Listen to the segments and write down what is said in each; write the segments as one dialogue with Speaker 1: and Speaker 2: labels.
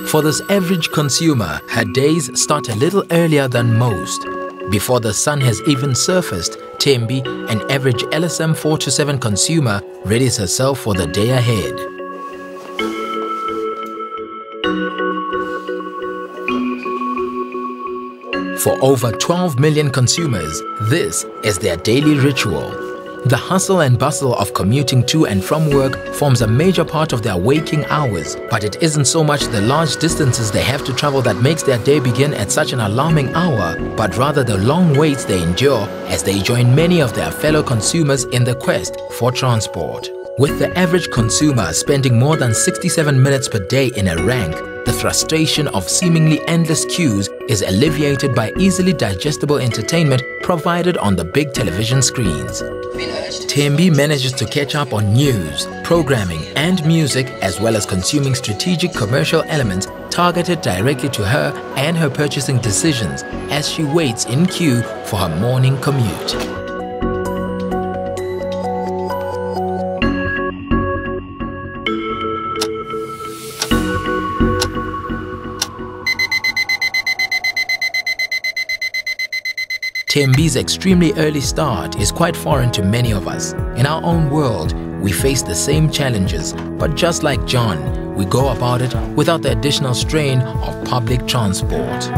Speaker 1: For this average consumer, her days start a little earlier than most. Before the sun has even surfaced, Thembi, an average LSM 427 consumer, readies herself for the day ahead. For over 12 million consumers, this is their daily ritual. The hustle and bustle of commuting to and from work forms a major part of their waking hours, but it isn't so much the large distances they have to travel that makes their day begin at such an alarming hour, but rather the long waits they endure as they join many of their fellow consumers in the quest for transport. With the average consumer spending more than 67 minutes per day in a rank, the frustration of seemingly endless queues is alleviated by easily digestible entertainment provided on the big television screens. Thembi manages to catch up on news, programming and music, as well as consuming strategic commercial elements targeted directly to her and her purchasing decisions as she waits in queue for her morning commute. Thembi's extremely early start is quite foreign to many of us. In our own world, we face the same challenges, but just like John, we go about it without the additional strain of public transport.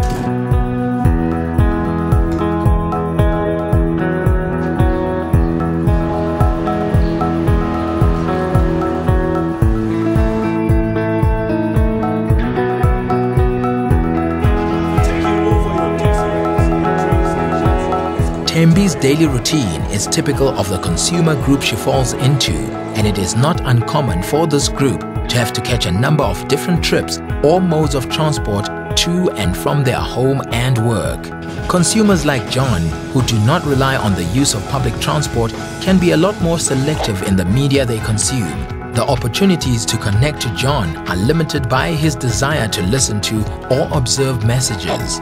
Speaker 1: Thembi's daily routine is typical of the consumer group she falls into, and it is not uncommon for this group to have to catch a number of different trips or modes of transport to and from their home and work. Consumers like John, who do not rely on the use of public transport, can be a lot more selective in the media they consume. The opportunities to connect to John are limited by his desire to listen to or observe messages.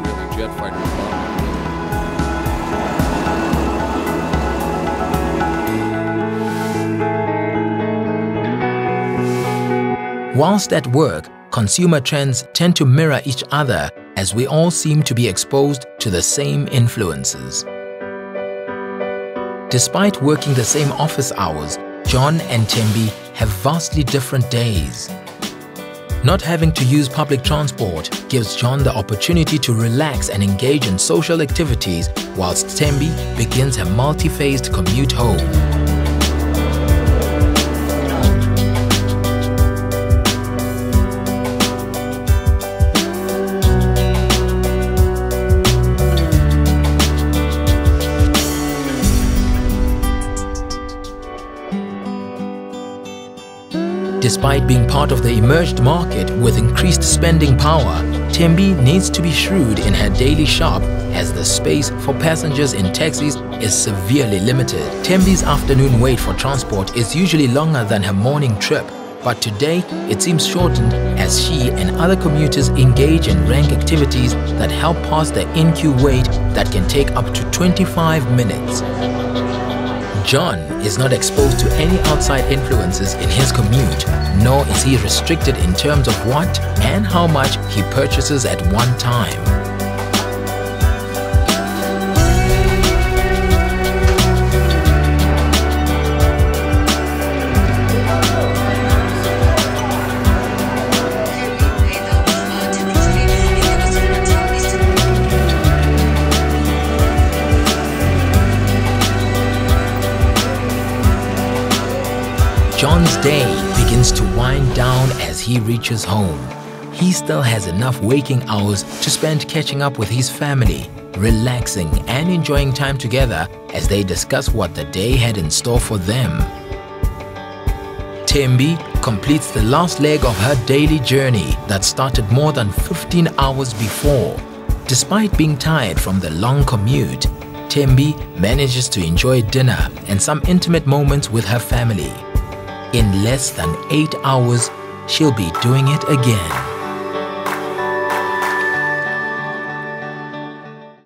Speaker 1: Whilst at work, consumer trends tend to mirror each other as we all seem to be exposed to the same influences. Despite working the same office hours, John and Thembi have vastly different days. Not having to use public transport gives John the opportunity to relax and engage in social activities, whilst Thembi begins her multi-phased commute home. Despite being part of the emerged market with increased spending power, Thembi needs to be shrewd in her daily shop as the space for passengers in taxis is severely limited. Thembi's afternoon wait for transport is usually longer than her morning trip, but today it seems shortened as she and other commuters engage in rank activities that help pass the in-queue wait that can take up to 25 minutes. John is not exposed to any outside influences in his commute, nor is he restricted in terms of what and how much he purchases at one time. John's day begins to wind down as he reaches home. He still has enough waking hours to spend catching up with his family, relaxing and enjoying time together as they discuss what the day had in store for them. Thembi completes the last leg of her daily journey that started more than 15 hours before. Despite being tired from the long commute, Thembi manages to enjoy dinner and some intimate moments with her family. In less than 8 hours, she'll be doing it again.